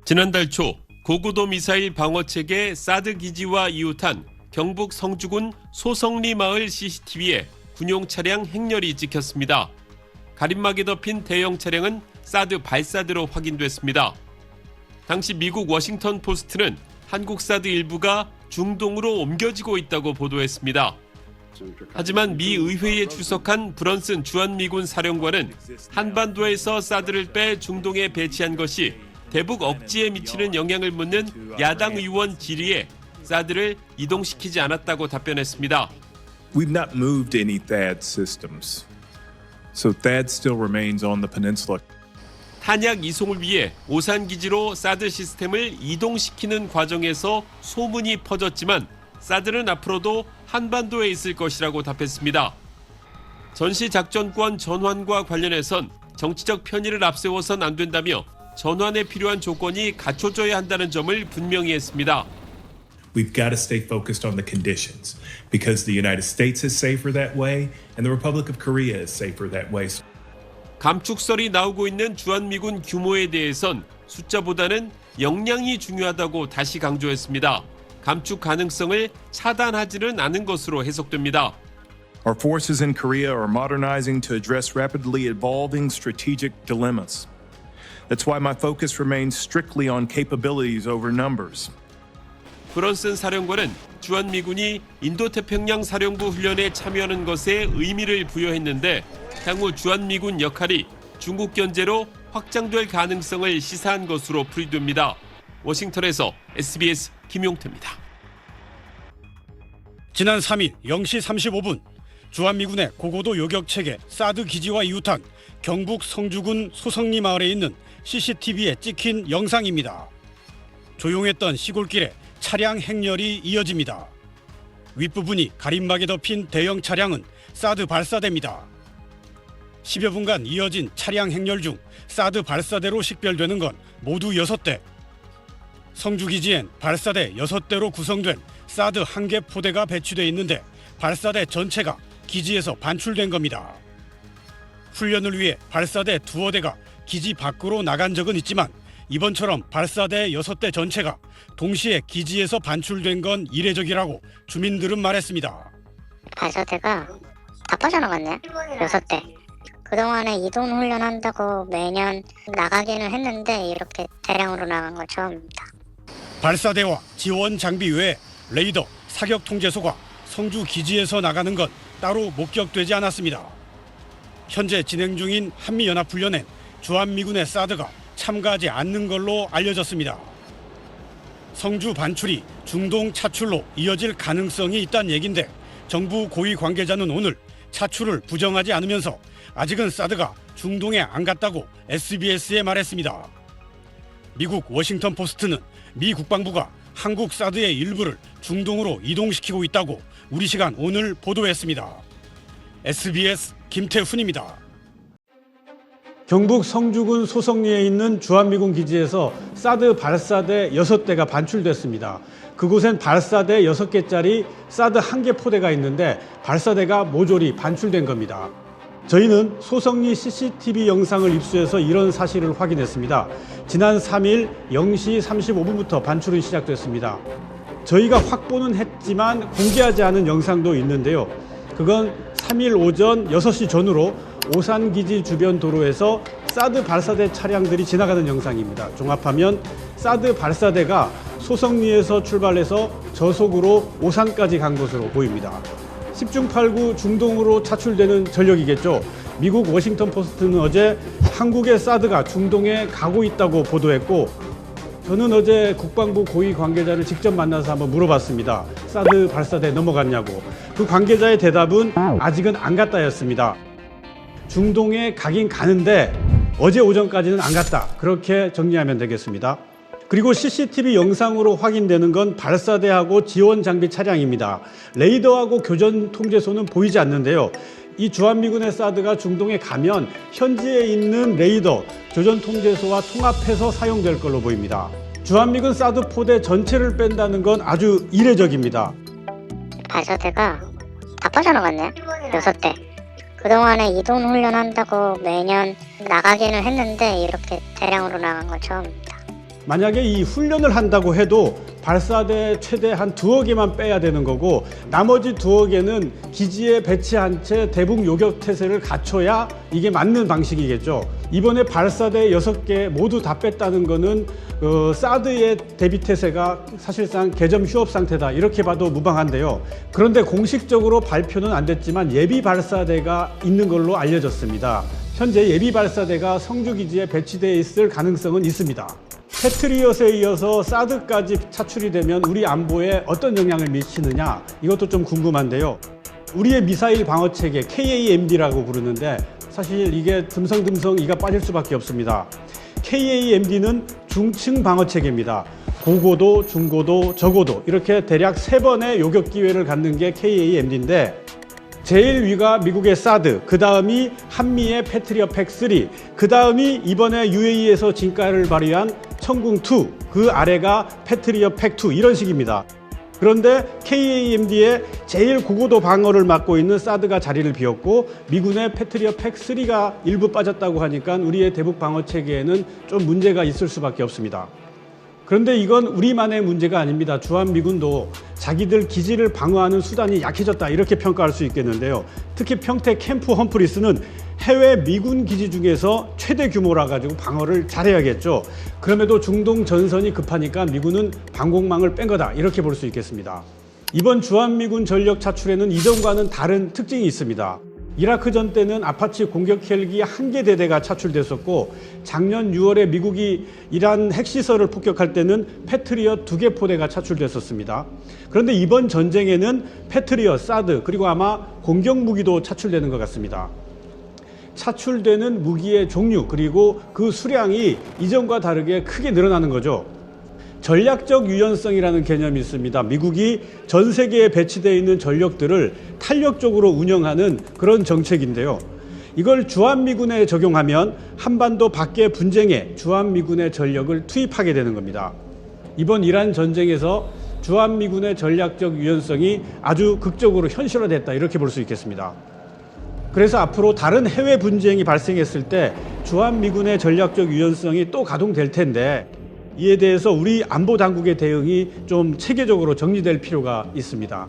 지난달 초 고고도 미사일 방어체계 사드 기지와 이웃한 경북 성주군 소성리 마을 CCTV에 군용 차량 행렬이 찍혔습니다. 가림막에 덮인 대형 차량은 사드 발사대로 확인됐습니다. 당시 미국 워싱턴 포스트는 한국 사드 일부가 중동으로 옮겨지고 있다고 보도했습니다. 하지만 미 의회에 출석한 브런슨 주한미군 사령관은 한반도에서 사드를 빼 중동에 배치한 것이 대북 억지에 미치는 영향을 묻는 야당 의원 질의에 사드를 이동시키지 않았다고 답변했습니다. We've not moved any THAAD systems. So THAAD still remains on the peninsula. 탄약 이송을 위해 오산 기지로 사드 시스템을 이동시키는 과정에서 소문이 퍼졌지만 사드는 앞으로도 한반도에 있을 것이라고 답했습니다. 전시작전권 전환과 관련해선 정치적 편의를 앞세워선 안 된다며 전환에 필요한 조건이 갖춰져야 한다는 점을 분명히 했습니다. We've got to stay focused on the conditions because the United States is safer that way and the Republic of Korea is safer that way. 감축설이 나오고 있는 주한미군 규모에 대해선 숫자보다는 역량이 중요하다고 다시 강조했습니다. 감축 가능성을 차단하지는 않은 것으로 해석됩니다. Our forces in Korea are modernizing to address rapidly evolving strategic dilemmas. That's why my focus remains strictly on capabilities over numbers. 브런슨 사령관은 주한미군이 인도태평양 사령부 훈련에 참여하는 것에 의미를 부여했는데 향후 주한미군 역할이 중국 견제로 확장될 가능성을 시사한 것으로 풀이됩니다. 워싱턴에서 SBS 김용태입니다. 지난 3일 0시 35분 주한미군의 고고도 요격체계 사드 기지와 이웃한 경북 성주군 소성리 마을에 있는 CCTV에 찍힌 영상입니다. 조용했던 시골길에 차량 행렬이 이어집니다. 윗부분이 가림막에 덮인 대형 차량은 사드 발사대입니다. 10여 분간 이어진 차량 행렬 중 사드 발사대로 식별되는 건 모두 6대. 성주기지엔 발사대 6대로 구성된 사드 1개 포대가 배치돼 있는데 발사대 전체가 기지에서 반출된 겁니다. 훈련을 위해 발사대 2대가 기지 밖으로 나간 적은 있지만 이번처럼 발사대 6대 전체가 동시에 기지에서 반출된 건 이례적이라고 주민들은 말했습니다. 발사대가 다 빠져나갔네. 6대. 그동안에 이동 훈련한다고 매년 나가기는 했는데 이렇게 대량으로 나간 건 처음입니다. 발사대와 지원 장비 외에 레이더, 사격 통제소가 성주 기지에서 나가는 건 따로 목격되지 않았습니다. 현재 진행 중인 한미연합훈련엔 주한미군의 사드가 참가하지 않는 걸로 알려졌습니다. 성주 반출이 중동 차출로 이어질 가능성이 있다는 얘긴데 정부 고위 관계자는 오늘 차출을 부정하지 않으면서 아직은 사드가 중동에 안 갔다고 SBS에 말했습니다. 미국 워싱턴 포스트는 미 국방부가 한국 사드의 일부를 중동으로 이동시키고 있다고 우리 시간 오늘 보도했습니다. SBS 김태훈입니다. 경북 성주군 소성리에 있는 주한미군 기지에서 사드 발사대 6대가 반출됐습니다. 그곳엔 발사대 6개짜리 사드 1개 포대가 있는데 발사대가 모조리 반출된 겁니다. 저희는 소성리 CCTV 영상을 입수해서 이런 사실을 확인했습니다. 지난 3일 0시 35분부터 반출은 시작됐습니다. 저희가 확보는 했지만 공개하지 않은 영상도 있는데요. 그건 3일 오전 6시 전후로 오산기지 주변 도로에서 사드 발사대 차량들이 지나가는 영상입니다. 종합하면 사드 발사대가 소성리에서 출발해서 저속으로 오산까지 간 것으로 보입니다. 10중 8구 중동으로 차출되는 전력이겠죠. 미국 워싱턴 포스트는 어제 한국의 사드가 중동에 가고 있다고 보도했고 저는 어제 국방부 고위 관계자를 직접 만나서 한번 물어봤습니다. 사드 발사대 넘어갔냐고. 그 관계자의 대답은 아직은 안 갔다였습니다. 중동에 가긴 가는데 어제 오전까지는 안 갔다. 그렇게 정리하면 되겠습니다. 그리고 CCTV 영상으로 확인되는 건 발사대하고 지원 장비 차량입니다. 레이더하고 교전 통제소는 보이지 않는데요. 이 주한미군의 사드가 중동에 가면 현지에 있는 레이더, 교전 통제소와 통합해서 사용될 걸로 보입니다. 주한미군 사드 포대 전체를 뺀다는 건 아주 이례적입니다. 발사대가 다 빠져나갔네. 6대. 그동안에 이동 훈련한다고 매년 나가기는 했는데 이렇게 대량으로 나간 건 처음입니다. 만약에 이 훈련을 한다고 해도 발사대 최대 한 2억에만 빼야 되는 거고 나머지 2억에는 기지에 배치한 채 대북 요격 태세를 갖춰야 이게 맞는 방식이겠죠. 이번에 발사대 6개 모두 다 뺐다는 거는 사드의 대비 태세가 사실상 개점 휴업 상태다 이렇게 봐도 무방한데요. 그런데 공식적으로 발표는 안 됐지만 예비 발사대가 있는 걸로 알려졌습니다. 현재 예비 발사대가 성주기지에 배치되어 있을 가능성은 있습니다. 패트리엇에 이어서 사드까지 차출이 되면 우리 안보에 어떤 영향을 미치느냐 이것도 좀 궁금한데요. 우리의 미사일 방어 체계 KAMD라고 부르는데 사실 이게 듬성듬성 이가 빠질 수밖에 없습니다. KAMD는 중층 방어 체계입니다. 고고도, 중고도, 저고도 이렇게 대략 3번의 요격 기회를 갖는 게 KAMD인데 제일 위가 미국의 사드, 그 다음이 한미의 패트리엇 팩3, 그 다음이 이번에 UAE에서 진가를 발휘한 천궁2, 그 아래가 패트리엇 팩2 이런 식입니다. 그런데 KAMD의 제일 고고도 방어를 맡고 있는 사드가 자리를 비웠고 미군의 패트리엇 팩3가 일부 빠졌다고 하니까 우리의 대북 방어 체계에는 좀 문제가 있을 수밖에 없습니다. 그런데 이건 우리만의 문제가 아닙니다. 주한미군도 자기들 기지를 방어하는 수단이 약해졌다 이렇게 평가할 수 있겠는데요. 특히 평택 캠프 험프리스는 해외 미군 기지 중에서 최대 규모라 가지고 방어를 잘해야겠죠. 그럼에도 중동 전선이 급하니까 미군은 방공망을 뺀 거다 이렇게 볼 수 있겠습니다. 이번 주한미군 전력 차출에는 이전과는 다른 특징이 있습니다. 이라크전 때는 아파치 공격 헬기 1개 대대가 차출됐었고 작년 6월에 미국이 이란 핵시설을 폭격할 때는 패트리엇 2개 포대가 차출됐었습니다. 그런데 이번 전쟁에는 패트리엇, 사드 그리고 아마 공격 무기도 차출되는 것 같습니다. 차출되는 무기의 종류 그리고 그 수량이 이전과 다르게 크게 늘어나는 거죠. 전략적 유연성이라는 개념이 있습니다. 미국이 전 세계에 배치되어 있는 전력들을 탄력적으로 운영하는 그런 정책인데요. 이걸 주한미군에 적용하면 한반도 밖의 분쟁에 주한미군의 전력을 투입하게 되는 겁니다. 이번 이란 전쟁에서 주한미군의 전략적 유연성이 아주 극적으로 현실화됐다 이렇게 볼 수 있겠습니다. 그래서 앞으로 다른 해외 분쟁이 발생했을 때 주한미군의 전략적 유연성이 또 가동될 텐데 이에 대해서 우리 안보 당국의 대응이 좀 체계적으로 정리될 필요가 있습니다.